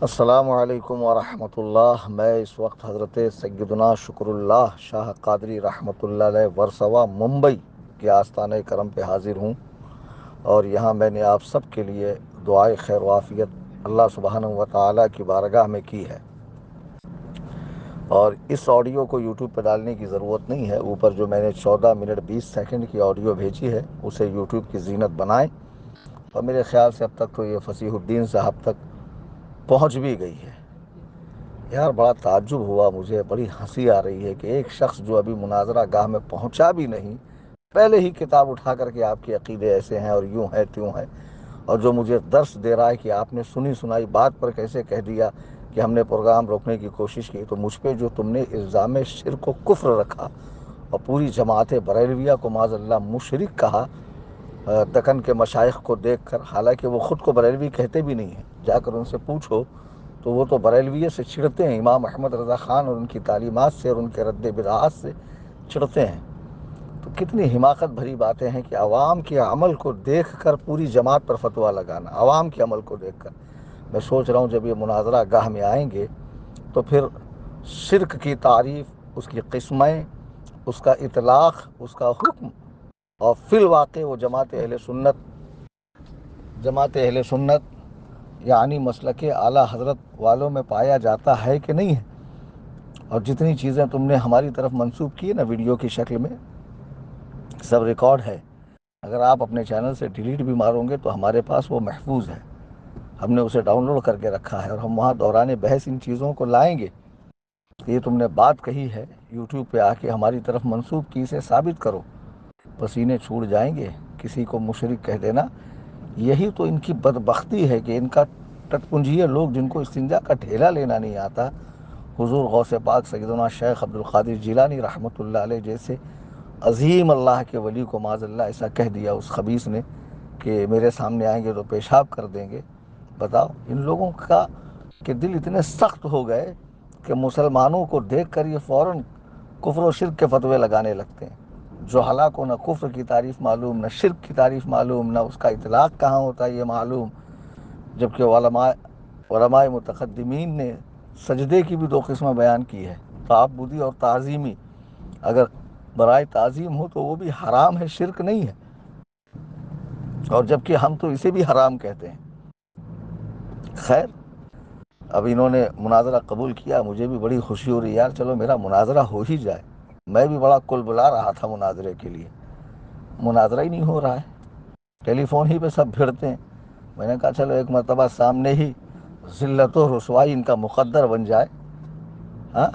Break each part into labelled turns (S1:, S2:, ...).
S1: السلام علیکم ورحمۃ اللہ۔ میں اس وقت حضرت سیدنا شکر اللہ شاہ قادری رحمۃ اللہ علیہ ورسوا ممبئی کے آستانہ کرم پہ حاضر ہوں، اور یہاں میں نے آپ سب کے لیے دعائے خیر و عافیت اللہ سبحانہ و تعالیٰ کی بارگاہ میں کی ہے۔ اور اس آڈیو کو یوٹیوب پہ ڈالنے کی ضرورت نہیں ہے، اوپر جو میں نے 14 منٹ 20 سیکنڈ کی آڈیو بھیجی ہے اسے یوٹیوب کی زینت بنائیں، اور میرے خیال سے اب تک تو یہ فصیح الدین صاحب تک پہنچ بھی گئی ہے۔ یار بڑا تعجب ہوا، مجھے بڑی ہنسی آ رہی ہے کہ ایک شخص جو ابھی مناظرہ گاہ میں پہنچا بھی نہیں، پہلے ہی کتاب اٹھا کر کے آپ کے عقیدے ایسے ہیں اور یوں ہے تیوں ہے، اور جو مجھے درس دے رہا ہے کہ آپ نے سنی سنائی بات پر کیسے کہہ دیا کہ ہم نے پروگرام روکنے کی کوشش کی۔ تو مجھ پہ جو تم نے الزام شرک و کفر رکھا اور پوری جماعت بریلویہ کو معاذ اللہ مشرک کہا دکن کے مشائخ کو دیکھ کر، حالانکہ وہ خود کو بریلوی کہتے بھی نہیں ہیں، جا کر ان سے پوچھو تو وہ تو بریلویہ سے چڑھتے ہیں، امام احمد رضا خان اور ان کی تعلیمات سے اور ان کے رد بدعات سے چڑھتے ہیں۔ تو کتنی حماقت بھری باتیں ہیں کہ عوام کے عمل کو دیکھ کر پوری جماعت پر فتویٰ لگانا، عوام کے عمل کو دیکھ کر۔ میں سوچ رہا ہوں جب یہ مناظرہ گاہ میں آئیں گے تو پھر شرک کی تعریف، اس کی قسمیں، اس کا اطلاق، اس کا حکم، اور فی الواقع وہ جماعت اہل سنت یعنی مسلک اعلیٰ حضرت والوں میں پایا جاتا ہے کہ نہیں ہے۔ اور جتنی چیزیں تم نے ہماری طرف منسوب کی نا ویڈیو کی شکل میں، سب ریکارڈ ہے۔ اگر آپ اپنے چینل سے ڈیلیٹ بھی مارو گے تو ہمارے پاس وہ محفوظ ہے، ہم نے اسے ڈاؤن لوڈ کر کے رکھا ہے، اور ہم وہاں دوران بحث ان چیزوں کو لائیں گے کہ یہ تم نے بات کہی ہے یوٹیوب پہ آ کے ہماری طرف منسوب کی، اسے ثابت کرو۔ پسینے چھوٹ جائیں گے کسی کو مشرک کہہ دینا۔ یہی تو ان کی بدبختی ہے کہ ان کا ٹٹپنجیے لوگ جن کو استنجا کا ڈھیلا لینا نہیں آتا، حضور غوث پاک سیدنا شیخ عبد القادر جیلانی رحمۃ اللہ علیہ جیسے عظیم اللہ کے ولی کو معاذ اللہ ایسا کہہ دیا اس خبیث نے کہ میرے سامنے آئیں گے تو پیشاب کر دیں گے۔ بتاؤ ان لوگوں کا کہ دل اتنے سخت ہو گئے کہ مسلمانوں کو دیکھ کر یہ فوراً کفر و شرک کے فتوے لگانے لگتے ہیں۔ جو کو نہ کفر کی تعریف معلوم، نہ شرک کی تعریف معلوم، نہ اس کا اطلاق کہاں ہوتا ہے یہ معلوم، جبکہ علماء متقدمین نے سجدے کی بھی دو قسمیں بیان کی ہے، تعبدی اور تعظیمی۔ اگر برائے تعظیم ہو تو وہ بھی حرام ہے، شرک نہیں ہے، اور جبکہ ہم تو اسے بھی حرام کہتے ہیں۔ خیر، اب انہوں نے مناظرہ قبول کیا، مجھے بھی بڑی خوشی ہو رہی ہے، یار چلو میرا مناظرہ ہو ہی جائے۔ میں بھی بڑا کل بلا رہا تھا مناظرے کے لیے، مناظرہ ہی نہیں ہو رہا ہے، ٹیلی فون ہی پہ سب بھیڑتے ہیں۔ میں نے کہا چلو ایک مرتبہ سامنے ہی ذلت و رسوائی ان کا مقدر بن جائے، ہاں،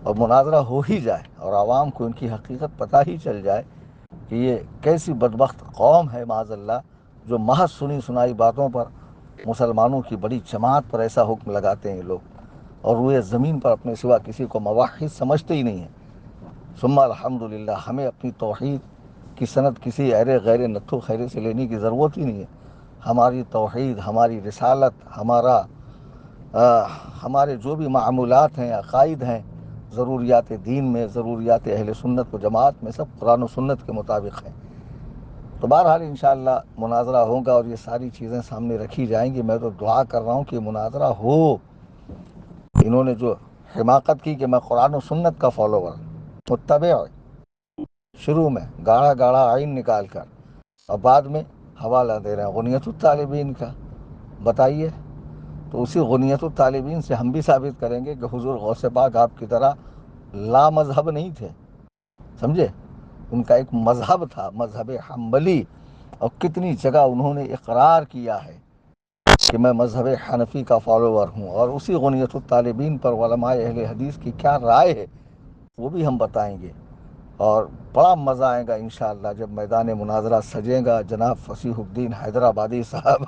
S1: اور مناظرہ ہو ہی جائے، اور عوام کو ان کی حقیقت پتہ ہی چل جائے کہ یہ کیسی بدبخت قوم ہے معاذ اللہ، جو محض سنی سنائی باتوں پر مسلمانوں کی بڑی جماعت پر ایسا حکم لگاتے ہیں یہ لوگ، اور وہ زمین پر اپنے سوا کسی کو موحد سمجھتے ہی نہیں ہیں۔ ثم الحمدللہ، ہمیں اپنی توحید کی سند کسی ایرے غیر نتھو خیرے سے لینے کی ضرورت ہی نہیں ہے۔ ہماری توحید، ہماری رسالت، ہمارے جو بھی معمولات ہیں، عقائد ہیں، ضروریات دین میں، ضروریات اہل سنت و جماعت میں، سب قرآن و سنت کے مطابق ہیں۔ تو بہرحال انشاءاللہ مناظرہ ہوگا اور یہ ساری چیزیں سامنے رکھی جائیں گی۔ میں تو دعا کر رہا ہوں کہ مناظرہ ہو۔ انہوں نے جو حماقت کی کہ میں قرآن و سنت کا فالوور متبع، شروع میں گاڑھا گاڑھا آئین نکال کر، اور بعد میں حوالہ دے رہے ہیں غنیت الطالبین کا۔ بتائیے، تو اسی غنیت الطالبین سے ہم بھی ثابت کریں گے کہ حضور غوث پاک آپ کی طرح لا مذہب نہیں تھے، سمجھے؟ ان کا ایک مذہب تھا، مذہب حنبلی، اور کتنی جگہ انہوں نے اقرار کیا ہے کہ میں مذہب حنفی کا فالوور ہوں، اور اسی غنیت الطالبین پر علماء اہل حدیث کی کیا رائے ہے وہ بھی ہم بتائیں گے۔ اور بڑا مزہ آئے گا انشاءاللہ جب میدان مناظرہ سجے گا، جناب فصیح الدین حیدرآبادی صاحب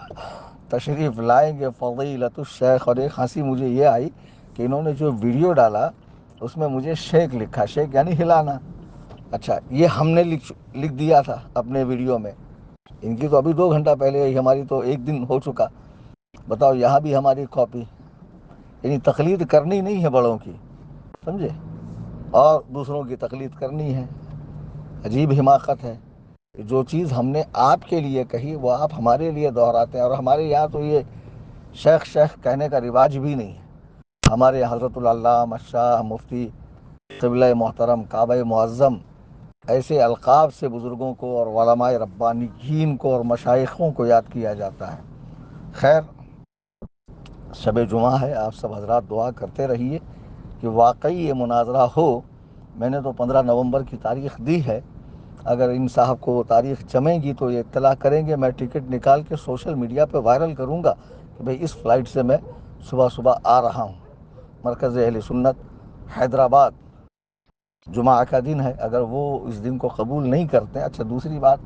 S1: تشریف لائیں گے، فضیلت الشیخ۔ اور ایک ہنسی مجھے یہ آئی کہ انہوں نے جو ویڈیو ڈالا اس میں مجھے شیک لکھا، شیک یعنی ہلانا۔ اچھا، یہ ہم نے لکھ دیا تھا اپنے ویڈیو میں، ان کی تو ابھی 2 گھنٹہ پہلے ہی، ہماری تو 1 دن ہو چکا۔ بتاؤ، یہاں بھی ہماری کاپی، یعنی تقلید کرنی نہیں ہے بڑوں کی، سمجھے، اور دوسروں کی تقلید کرنی ہے۔ عجیب حماقت ہے، جو چیز ہم نے آپ کے لیے کہی وہ آپ ہمارے لیے دہراتے ہیں، اور ہمارے یہاں تو یہ شیخ شیخ کہنے کا رواج بھی نہیں ہے. ہمارے حضرت العلامہ شاہ مفتی قبلہ محترم کعبہ معظم ایسے القاب سے بزرگوں کو اور علماء ربانیین کو اور مشائخوں کو یاد کیا جاتا ہے. خیر، شب جمعہ ہے، آپ سب حضرات دعا کرتے رہیے کہ واقعی یہ مناظرہ ہو. میں نے تو 15 نومبر کی تاریخ دی ہے، اگر ان صاحب کو وہ تاریخ جمے گی تو یہ اطلاع کریں گے. میں ٹکٹ نکال کے سوشل میڈیا پہ وائرل کروں گا کہ بھئی اس فلائٹ سے میں صبح صبح آ رہا ہوں. مرکز اہل سنت حیدرآباد، جمعہ کا دن ہے. اگر وہ اس دن کو قبول نہیں کرتے ہیں، اچھا دوسری بات،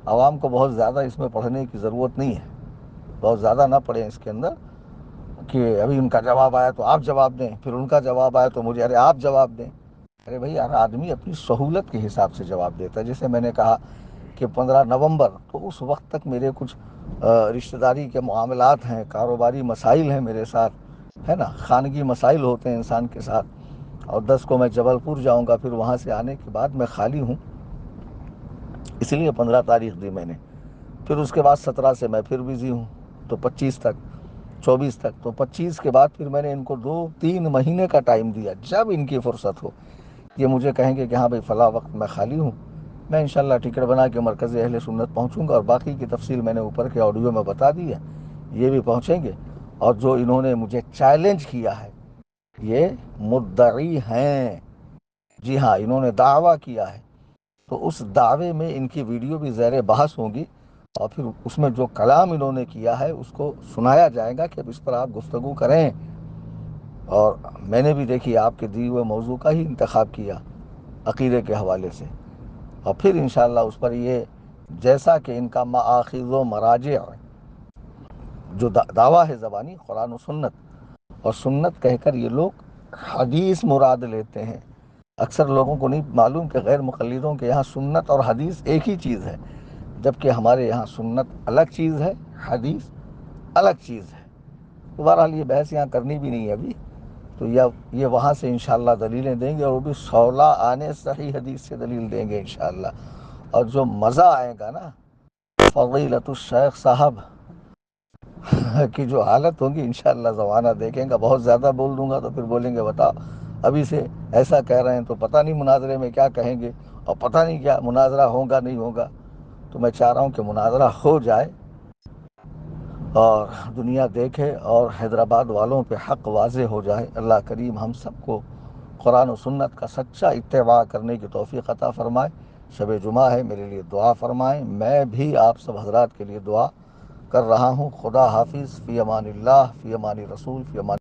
S1: عوام کو بہت زیادہ اس میں پڑھنے کی ضرورت نہیں ہے، بہت زیادہ نہ پڑھیں اس کے اندر کہ ابھی ان کا جواب آیا تو آپ جواب دیں، پھر ان کا جواب آیا تو مجھے ارے آپ جواب دیں. ارے بھائی، ہر آدمی اپنی سہولت کے حساب سے جواب دیتا ہے. جیسے میں نے کہا کہ 15 نومبر، تو اس وقت تک میرے کچھ رشتہ داری کے معاملات ہیں، کاروباری مسائل ہیں میرے ساتھ، ہے نا، خانگی مسائل ہوتے ہیں انسان کے ساتھ. اور 10 کو میں جبل پور جاؤں گا، پھر وہاں سے آنے کے بعد میں خالی ہوں، اس لیے 15 تاریخ دی میں نے. پھر اس کے بعد 17 سے میں پھر بزی ہوں، تو 25 تک، 24 تک. تو 25 کے بعد پھر میں نے ان کو 2-3 مہینے کا ٹائم دیا. جب ان کی فرصت ہو، یہ مجھے کہیں گے کہ ہاں بھائی فلاں وقت میں خالی ہوں، میں انشاءاللہ ٹکٹ بنا کے مرکز اہل سنت پہنچوں گا. اور باقی کی تفصیل میں نے اوپر کے آڈیو میں بتا دی ہے، یہ بھی پہنچیں گے. اور جو انہوں نے مجھے چیلنج کیا ہے، یہ مدعی ہیں، جی ہاں، انہوں نے دعویٰ کیا ہے، تو اس دعوے میں ان کی ویڈیو بھی زیر بحث ہوگی. اور پھر اس میں جو کلام انہوں نے کیا ہے اس کو سنایا جائے گا کہ اب اس پر آپ گفتگو کریں. اور میں نے بھی دیکھی آپ کے دیے ہوئے موضوع کا ہی انتخاب کیا عقیدے کے حوالے سے. اور پھر انشاءاللہ اس پر یہ جیسا کہ ان کا مآخذ و مراجع جو دعویٰ ہے زبانی، قرآن و سنت، اور سنت کہہ کر یہ لوگ حدیث مراد لیتے ہیں. اکثر لوگوں کو نہیں معلوم کہ غیر مقلدوں کے یہاں سنت اور حدیث ایک ہی چیز ہے، جبکہ ہمارے یہاں سنت الگ چیز ہے، حدیث الگ چیز ہے. بہرحال یہ بحث یہاں کرنی بھی نہیں ہے ابھی. تو یہ وہاں سے انشاءاللہ دلیلیں دیں گے، اور وہ بھی 16 آنے صحیح حدیث سے دلیل دیں گے انشاءاللہ. اور جو مزہ آئے گا نا، فضیلت الشیخ صاحب کی جو حالت ہوگی انشاءاللہ زمانہ دیکھیں گا. بہت زیادہ بول دوں گا تو پھر بولیں گے بتا ابھی سے ایسا کہہ رہے ہیں تو پتہ نہیں مناظرے میں کیا کہیں گے، اور پتہ نہیں کیا مناظرہ ہوگا نہیں ہوگا. تو میں چاہ رہا ہوں کہ مناظرہ ہو جائے اور دنیا دیکھے اور حیدرآباد والوں پہ حق واضح ہو جائے. اللہ کریم ہم سب کو قرآن و سنت کا سچا اتباع کرنے کی توفیق عطا فرمائے. شب جمعہ ہے، میرے لیے دعا فرمائیں. میں بھی آپ سب حضرات کے لیے دعا کر رہا ہوں. خدا حافظ، فی امان اللہ، فی امان رسول، فی امان